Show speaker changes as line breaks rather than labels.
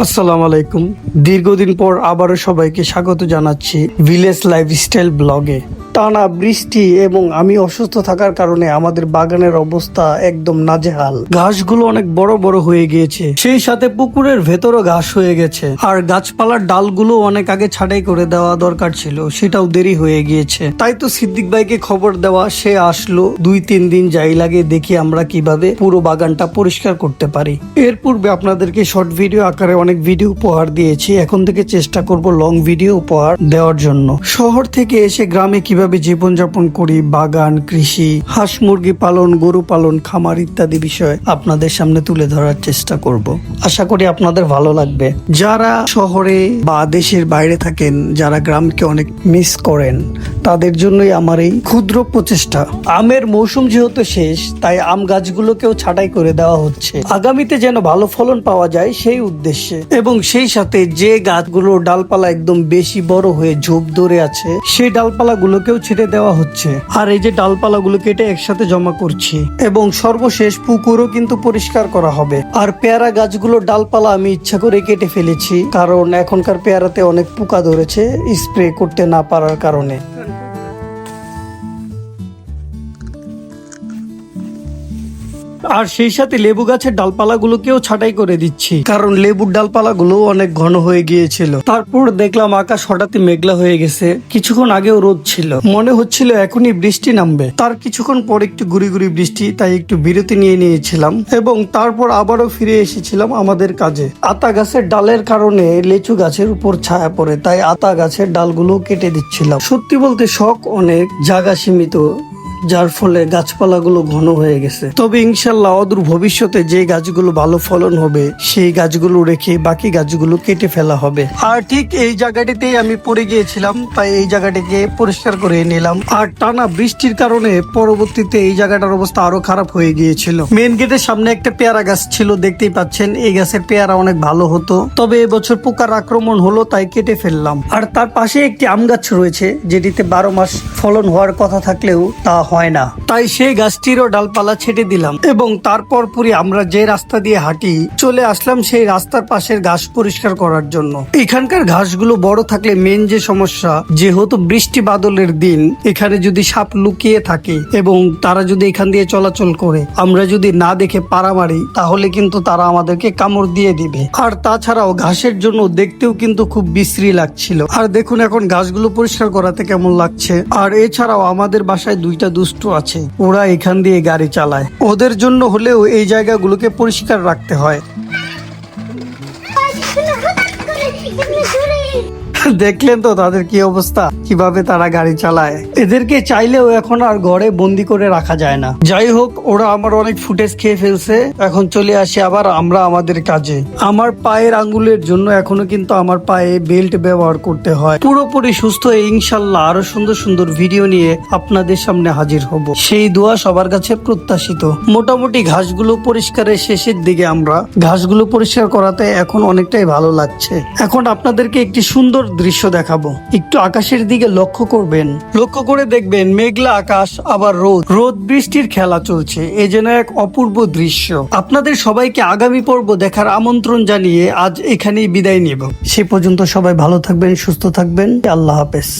আসসালামু আলাইকুম। দীর্ঘদিন পর আবারও সবাইকে স্বাগত জানাচ্ছি ভিলেজ লাইফস্টাইল ব্লগে। টানা বৃষ্টি এবং আমি অসুস্থ থাকার কারণে আমাদের বাগানের অবস্থা একদম নাজেহাল। ঘাসগুলো অনেক বড় বড় হয়ে গিয়েছে, সেই সাথে পুকুরের ভেতরও ঘাস হয়ে গেছে। আর গাছপালার ডালগুলো অনেক আগে ছাঁটাই করে দেওয়া দরকার ছিল, সেটাও দেরি হয়ে গিয়েছে। তাই তো সিদ্দিক ভাইকে খবর দেওয়া, সে আসলো। 2-3 দিন যাই লাগে, দেখি আমরা কিভাবে পুরো বাগানটা পরিষ্কার করতে পারি। এর পূর্বে আপনাদেরকে শর্ট ভিডিও আকারে অনেক ভিডিও উপহার দিয়েছি, এখন থেকে চেষ্টা করব লং ভিডিও উপহার দেওয়ার জন্য। শহর থেকে এসে গ্রামে কিভাবে জীবনযাপন করি, বাগান, কৃষি, হাঁস মুরগি পালন, গরু পালন, খামার ইত্যাদি বিষয় আপনাদের সামনে তুলে ধরার চেষ্টা করব। আশা করি আপনাদের ভালো লাগবে। যারা শহরে বা দেশের বাইরে থাকেন, যারা গ্রামকে অনেক মিস করেন, তাদের জন্যই আমার এই ক্ষুদ্র প্রচেষ্টা। আমের মৌসুম যেহেতু শেষ, তাই আম গাছগুলোকেও ছাঁটাই করে দেওয়া হচ্ছে, আগামীতে যেন ভালো ফলন পাওয়া যায় সেই উদ্দেশ্যে। এবং সেই সাথে যে গাছগুলোর ডালপালা একদম বেশি বড় হয়ে ঝোপ ধরে আছে, সেই ডালপালা গুলোকেও ছেটে দেওয়া হচ্ছে। আর এই যে ডালপালা গুলো কেটে একসাথে জমা করছি, এবং সর্বশেষ পুকুরও কিন্তু পরিষ্কার করা হবে। আর পেয়ারা গাছগুলোর ডালপালা আমি ইচ্ছা করে কেটে ফেলেছি, কারণ এখনকার পেয়ারাতে অনেক পোকা ধরেছে স্প্রে করতে না পারার কারণে। আর সেই সাথে লেবু গাছের ডালপালাগুলোকেও ছাঁটাই করে দিচ্ছি, কারণ লেবুর ডালপালাগুলো অনেক ঘন হয়ে গিয়েছিল। তারপর দেখলাম আকাশ হঠাৎই মেঘলা হয়ে গেছে। কিছুক্ষণ আগেও রোদ ছিল, মনে হচ্ছিল এখনই বৃষ্টি নামবে। তার কিছুক্ষণ পর একটু গুড়ি গুড়ি বৃষ্টি, তাই একটু বিরতি নিয়ে নিয়েছিলাম এবং তারপর আবারও ফিরে এসেছিলাম আমাদের কাজে। আতা গাছের ডালের কারণে লিচু গাছের উপর ছায়া পড়ে, তাই আতা গাছের ডালগুলো কেটে দিচ্ছিলাম। সত্যি বলতে শখ অনেক, জায়গা সীমিত, যার ফলে গাছপালাগুলো ঘন হয়ে গেছে। তবে ইনশাল্লাহ অদূর ভবিষ্যতে যে গাছগুলো ভালো ফলন হবে, সেই গাছগুলো রেখে বাকি গাছগুলো কেটে ফেলা হবে। আর ঠিক এই জায়গাটিতেই আমি পড়ে গিয়েছিলাম, তাই এই জায়গাটিকে পরিষ্কার করে নিলাম। আর টানা বৃষ্টির কারণে পরবর্তীতে এই জায়গাটার অবস্থা আরো খারাপ হয়ে গিয়েছিল। মেন গেটের সামনে একটা পেয়ারা গাছ ছিল, দেখতেই পাচ্ছেন। এই গাছের পেয়ারা অনেক ভালো হতো, তবে এবছর পোকার আক্রমণ হলো, তাই কেটে ফেললাম। আর তার পাশে একটি আম গাছ রয়েছে, যেটিতে 12 মাস ফলন হওয়ার কথা থাকলেও তা হয় না, তাই সেই গাছটিরও ডালপালা ছেটে দিলাম। এবং তারপর পুরি আমরা যে রাস্তা দিয়ে হাঁটি, চলে আসলাম সেই রাস্তার পাশের ঘাস পরিষ্কার করার জন্য। এখানকার ঘাসগুলো বড় থাকলে মেন যে সমস্যা, যেহেতু বৃষ্টি বাদলের দিন, এখানে যদি সাপ লুকিয়ে থাকে এবং তারা যদি এখান দিয়ে চলাচল করে, আমরা যদি না দেখে পাড়া মারি, তাহলে কিন্তু তারা আমাদেরকে কামড় দিয়ে দিবে। আর তাছাড়াও ঘাসের জন্য দেখতেও কিন্তু খুব বিশ্রী লাগছিল। আর দেখুন এখন ঘাসগুলো পরিষ্কার করাতে কেমন লাগছে। আর এছাড়াও আমাদের বাসায় 2টা দুষ্টু আছে, ওরা এখান দিয়ে গাড়ি চালায়। ওদের জন্য হলেও এই জায়গাগুলোকে পরিষ্কার রাখতে হয়। দেখলেন তো তাদের কি অবস্থা, কিভাবে তারা গাড়ি চালায়। এদেরকে চাইলেও এখন আর ঘরে বন্দি করে রাখা যায় না। যাই হোক, ওরা আমার অনেক ফুটেজ খেয়ে ফেলছে। এখন চলে আসি আবার আমরা আমাদের কাজে। আমার পায়ের আঙ্গুলের জন্য এখনো কিন্তু আমার পায়ে বেল্ট ব্যবহার করতে হয়। পুরোপুরি সুস্থ হয়ে ইনশাল্লাহ আরো সুন্দর সুন্দর ভিডিও নিয়ে আপনাদের সামনে হাজির হব, সেই দোয়া সবার কাছে প্রত্যাশিত। মোটামুটি ঘাসগুলো পরিষ্কারের শেষের দিকে আমরা। ঘাসগুলো পরিষ্কার করাতে এখন অনেকটাই ভালো লাগছে। এখন আপনাদেরকে একটি সুন্দর দৃশ্য দেখাবো, একটু আকাশের দিকে লক্ষ্য করবেন। লক্ষ্য করে দেখবেন মেঘলা আকাশ, আবার রোদ বৃষ্টির খেলা চলছে। এ যেন এক অপূর্ব দৃশ্য। আপনাদের সবাইকে আগামী পর্ব দেখার আমন্ত্রণ জানিয়ে আজ এখানেই বিদায় নেব। সে পর্যন্ত সবাই ভালো থাকবেন, সুস্থ থাকবেন। আল্লাহ হাফেজ।